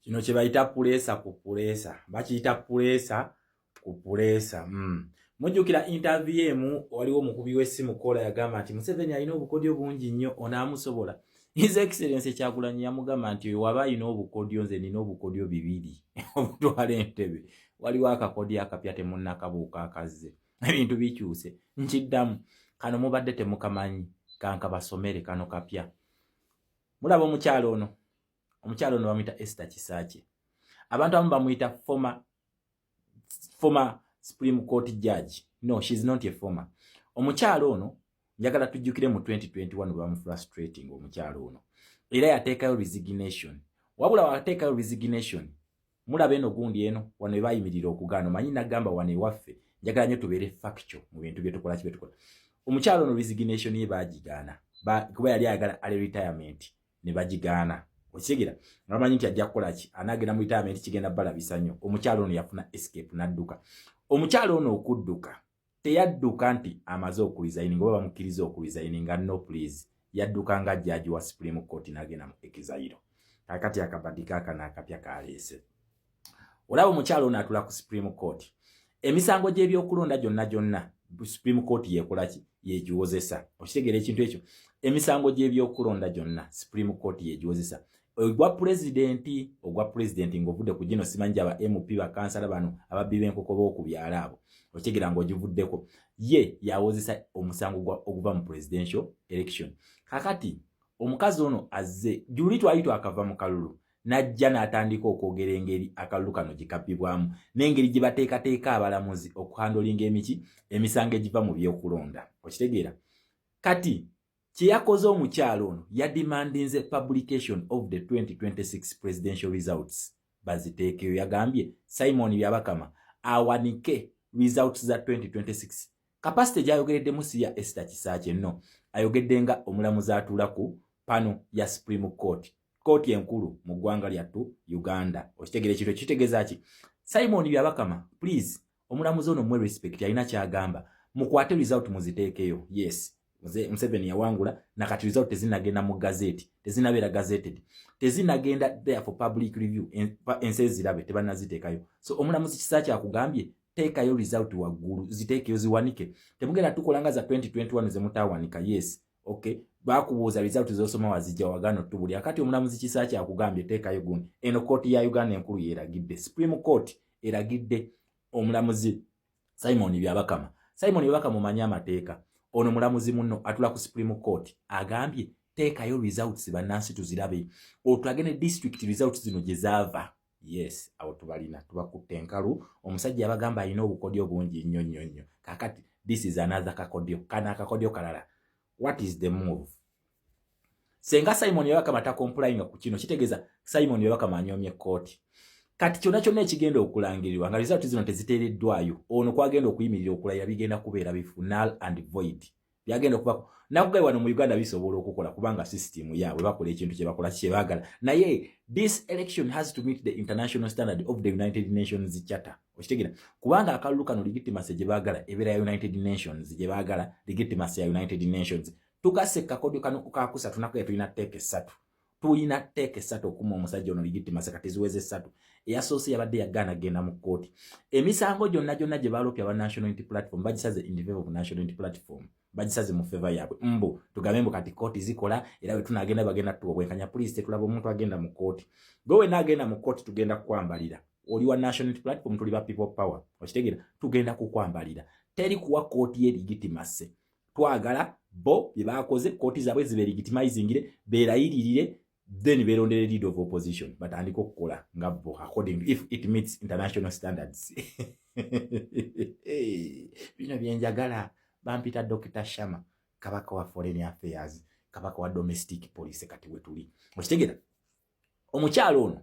Kino kye bayita puleesa ku puleesa. Bakiyita puleesa ku puleesa. Mujjukira interview emu waliwo omukubi w'essimu Kola yagamba nti Museveni alina obukodyo bungi nnyo onaamusobola. His Excellency Kyagulanyi yamugamba nti waba alina obukodyo nze nina obukodyo 2 obutwala entebe. Waliwo akakodyo akapya temunnakabuuka akazze. Ebintu bikyuse. Nkiddamu kano mubadde temukamanyi kanka basomere kano kapya. Mulaba omukyalo ono. Omukyalo ono bamuyita Esther Kisaakye. Abantu abamu bamuyita former Supreme Court judge. No, she's not a former. Omukyalo ono njagala tujjukire mu 2021 bamu frustrating omukyalo ono. Era yateekayo resignation. Wabula wateekayo resignation. Mulaba eno gundi eno wano bayimirira okugaana. Manyi nagamba wano ewaffe njagala nnyo tubeere factual mu bintu bye tukola kibye tukola. Omukyalo ono resignation ye baagigaana. Kuba yali ayagala ale retirement ne bagigaana. Okitegera ngamanyi nti ajja kukola ki anagenda mu retirement kigenda balabisa nnyo. Omukyalo ono yafuna escape n'adduka. Omukyalo ono okudduka teyadduka nti amaze okuresigning oba bamukkiriza okuresigninga no please. Yadduka nga judge wa Supreme Court n'agenda mu exile. Kakati akabadika kana akapya kaleese. Olaba omukyalo ono atula ku Supreme Court. Emisango gy'ebyokulonda gyonna Supreme Court yekola ki yegiwozesa. Okitegera ekintu ekyo. Emisango gy'ebyokulonda gyonna Supreme Court yegiwozesa. Ogwa president ng'ovudde ku gino simanyi aba MP bakansala bano ababbi b'enkoko b'okubyala abo. Okitegera ng'ogivuddeko. Ye yawozesa omusango oguva mu presidential election. Kakati omukazi ono azze juli twali akava mu kalulu. Najja n'atandika okwogera engeri akalulu kano gikabbibwamu n'engeri gye bateekateeka abalamuzi okuhandolinga emisango egiva mu byokulonda. Okitegeera kati kye yakoze omukyalo ono yademandinze publication of the 2026 presidential results baziteekeyo. Yagambye Simon Byabakama awanike results za 2026. Kapasite gy'ayogereddemu si ya Esther Kisaakye nno, ayogedde nga omulamuzi atuula ku pano ya Supreme Court. Kooti enkulu mu ggwanga lyattu Uganda. Okitegere ekiro kitegeeza ki? Simon Byabakama, please, omulamuzi ono mwe respect alina kyagamba. Mukwate result muziteekeyo. Yes. Museveni yawangula nakati result tezinagenda mu gazeti. Tezinabeera gazetted. Tezinagenda there for public review. Ense zirabe tebanaziteekayo. So omulamuzi Kisaakye akugambye teekayo result waggulu ziteekeyo ziwanike. Temugenda tukolanga za 2021 ze mutawanika. Yes. Okay. Bakubuuza result zosoma wazijja wagano tubuli akati omulamuzi Kisaakye akugambye teekayo gundi. Eno kooti ya Uganda enkulu yeragidde. Supreme Court eragidde omulamuzi Simon Byabakama. Simon Byabakama omanyi amateeka. Ono mulamuzi munno atula ku Supreme Court agambye teekayo results bannansi tuzirabe. Otulagene district results zino gye zaava. Yes, awo tubalina tubakutte enkalu. Omusajja abagamba alina obukodyo bungi nnyo. Kakati this is another kakodyo. Kana akakodyo kalala. What is the move? Senga Simon Byabakama takomplyinga ku kino kitegeeza Simon Byabakama anyomye court. Kati kyonna ekigenda okulangirirwa nga result zino teziteereddwayo ono kwagenda okuyimirira okulayira bigenda kubeera bifu null and void. Byagenda okubako nakugayi wano mu Uganda bisobola okukola kubanga system yaabwe bakola ekintu kye bakola kye baagala. Naye this election has to meet the international standard of the United Nations Charter. Okitegeera kubanga akalulu kano legitimacy gye baagala ebeera ya United Nations gye baagala legitimacy ya United Nations. Tukase kakodyo kano kukakusa tunako tulina teke 3. Tulina teke 3 okuma omusajja ono legitimacy kati ziweze 3. Eyasoose yabadde yagana genda mu kooti. Emisango gyonna gye balopya aba National Unity Platform bagisaze in favor of National Unity Platform. Bagisaze mu favor yaabwe. Tugambe kati kooti zikola era we tunagenda bagenda tuobwenkanya police tetulaba omuntu agenda mu kooti. Gwe nagenda mu kooti tugenda kwambalira. Oli wa National Unity Platform tuli ba people power. Okitegeera tugenda kukwambalira. Teri kuwa kooti ye legitimacy. Twagala bo bye bakoze kooti zaabwe zibe legitimizingire beerayiririre then berondere lead of opposition batandika okukola nga bo according if it meets international standards. Bino byenjagala bampita Dr. Shama kabaka wa foreign affairs kabaka wa domestic police kati we tuli. Okitegeera omukyalo ono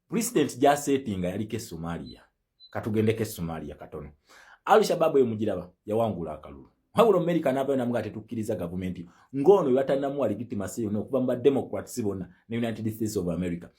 president jasetinga yaliko Somalia katugendeke Somalia katono Al-Shabaab yomugiraba yawangula akalulu. Wabula America n'abayo namugate tetukkiriza government ngono yatannamu legitimacy yonna okuva mu Democrats bonna ne United States of America.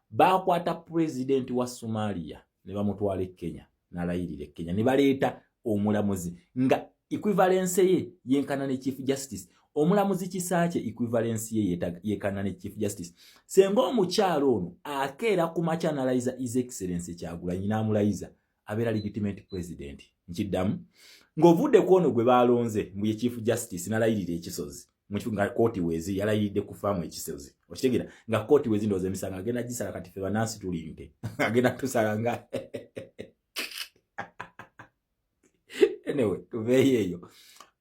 Bakwata president wa Somalia ne bamutwala Kenya n'alayirira Kenya ne baleeta omulamuzi nga equivalence ye yenkana ne Chief Justice omulamuzi Kisakye equivalence ye yekana ne Chief Justice senga omukyalo ono akeera ku macha analyze His Excellency Kyagulanyi n'amulayiza abeera legitimate president nkiddamu ng'ovudde ku ono gwe balonze mu ye Chief Justice n'alayirira ekisozi nga kooti wezi yalayidde kufaamu ekisozi okitegera nga kooti wezi ndowooza emisango agenda gisala kati ffe bannansi tulinde agenda tusala nga anyway tuveeyo eyo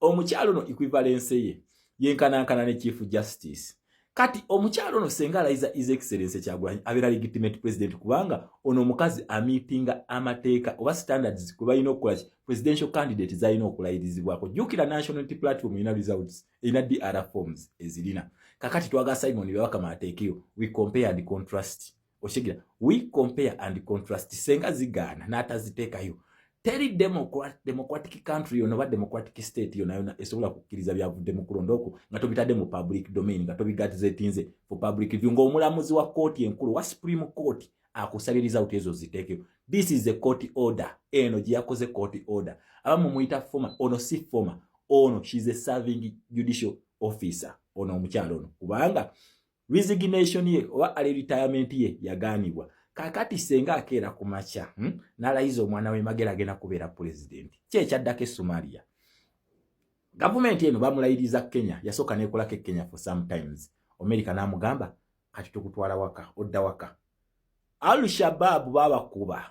omukyalo no equivalence ye yenkanankana ne Chief Justice kati omukyalo no senga alayiza His Excellency Kyagulanyi abeera legitimate president kubanga ono omukazi amitinga amateeka oba standards kwe balina okukola presidential candidate zalina okulayirizibwako jjukira national unity platform ina results ina DR forms ezirina kakati twaga Simon Byabakama ateekeyo we compare and contrast oshigira we compare and contrast senga zigana n'ataziteekayo teri democratic country yona democratic state yona esobola kukkiriza byavudde mu kulondoko nga tobitadde mu public domain nga tobigatizetinze for public view ng'omulamuzi wa court enkulu wa Supreme Court akusabiriza uti ezo ziteekeyo. This is a court order eno giyakoze court order abamu muyita former ono si former ono she's a serving judicial officer ono omukyalo ono kubanga resignation ye oba retirement ye yaganibwa kakati senga akeera ku macha n'alayiza omwana we Magera agenda kubeera president kyekyaddako Somalia government eno bamulayiriza Kenya yasooka nekolako Kenya for sometimes America n'amugamba kati tukutwala waka odda waka Al-Shabaab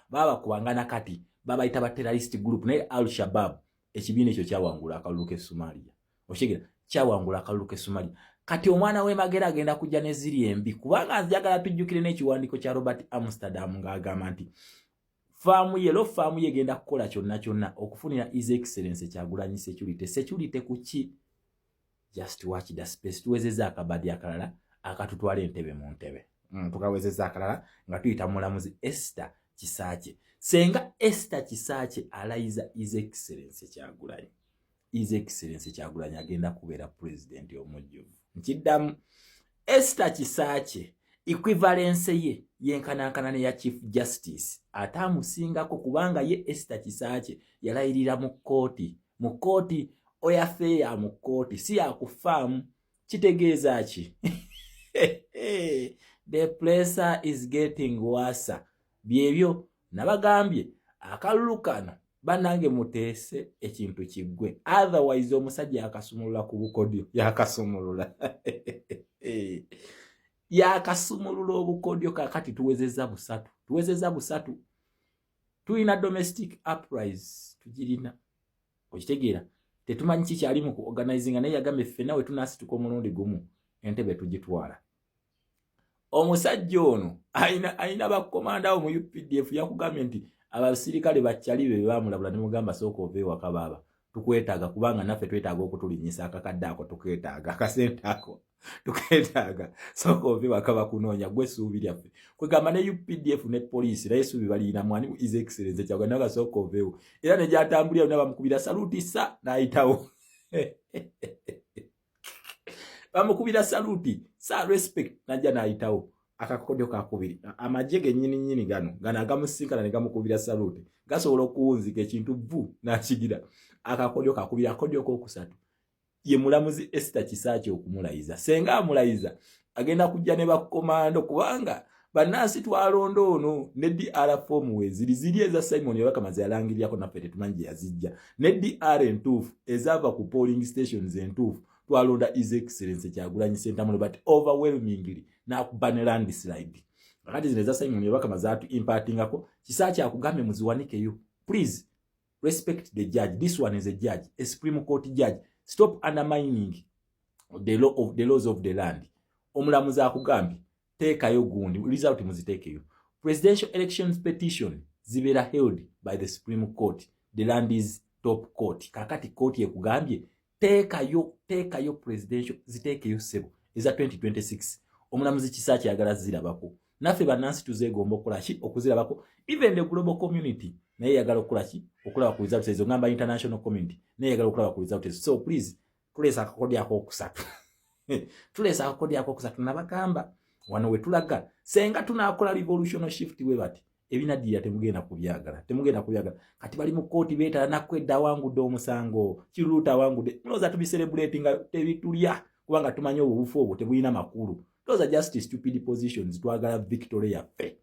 babakuba ngana kati babayita ba terrorist group naye Al-Shabaab ekibiina ekyo kyawangula akalulu ke Somalia oshegera kyawangula akalulu ke Somalia kati omwana we Magera agenda kujja ne ziri embi kubanga njagala tujjukire n'ekiwandiiko kya Robert Amsterdam ng'agamba nti faamu ye genda kukola kyonna okufunira His Excellency Kyagulanyi security kuki just watch the space tuwezeza akabadi akalala akatutwala entebe mu ntebe tukawezeza akalala nga tuyita mulamuzi Esther Kisakye senga Esther Kisakye alayiza His Excellency Kyagulanyi His Excellency Kyagulanyi agenda kubeera president omujjuvu nkiddamu Esther Kisakye equivalence ye yenkanankana ne ya Chief Justice atamusingako kubanga ye Esther Kisakye yalayirira mu kooti oyafeeya mu kooti si yakufaamu kitegeeza ki the pressure is getting worse byebyo nabagambye akalulu kano banange muteese ekintu kiggwe otherwise omusajja yakasumulula ku bukodyo yakasumulula obukodyo kakati tuwezeza busatu tulina domestic uprise tugirina okitegeera tetumanyi kikyali mu organizinga naye yagambe ffe nawe tunasituka omulundi gumu entebe tugitwala omusajja ono ayina bakomanda wo mu UPDF yakugambye nti abasirikale bakyali be bamulabula ne mugamba sooka ove ewaka baaba tukwetaaga kubanga naffe twetaaga okutulinyisa akakadde ako tuketaaga akasente ako tuketaaga sooka ove ewaka bakunoonya gwe essuubi lyaffe kwegamba ne UPDF ne poliisi naye essuubi balina mwani His Excellency Kyagulanyi naga sooka oveewo era ne gyatambulira yonna bamukubira saluti sa n'ayitawo bamukubira saluti sa respect najja n'ayitawo akakodyo kakubiri amagye gennyini gano agamusinkana ne gamukubira saluti gasobola okuwunzika ekintu vu n'akigira akakodyo kakubiri akodyo k'okusatu ye mulamuzi Esther Kisakye okumulayiza senga amulayiza agenda kujja ne bakomando kubanga bannansi twalonda ono ne DR form we ziri eza Simon Byabakama yalangiryako naffe tetumanyi gye yazijja ne DR entuufu ezaava ku polling stations entuufu twalonda His Excellency Kyagulanyi Ssentamulo but overwhelmingly nakuba ne landslide kakati zino eza Simon Byabakama zaatu impartingako Kisakye akugambe muziwanikeyo please respect the judge. This one is a judge, a Supreme Court judge. Stop undermining the laws of the land. Omulamuzi akugambi teekayo gundi result muziteekeyo. Presidential elections petition zibera held by the Supreme Court. The land is top court. Kakati court yekugambye teekayo presidential ziteekeyo sebo. Eza 2026. Omulamuzi Kisakye yagala zirabako. Naffe bannansi tuzeegomba okukola ki okuzirabako. Even the global community naye yagala okukola ki okulaba ku results ezo ngamba international community naye yagala okulaba ku results ezo. So please tulesa akakodi ako okusatu. Tulesa akakodi ako okusatu nabagamba wano we tulaga senga tunakola revolution shift we bati ebinaddirira temugenda kubyagala kati bali mu kooti beetala nakwedda awangudde omusango Kiruuta awangudde mulowooza tubicelebrate nga tebitulya kubanga tumanyi obubufu obwo tebulina makulu those are just stupid positions twagala victory yaffe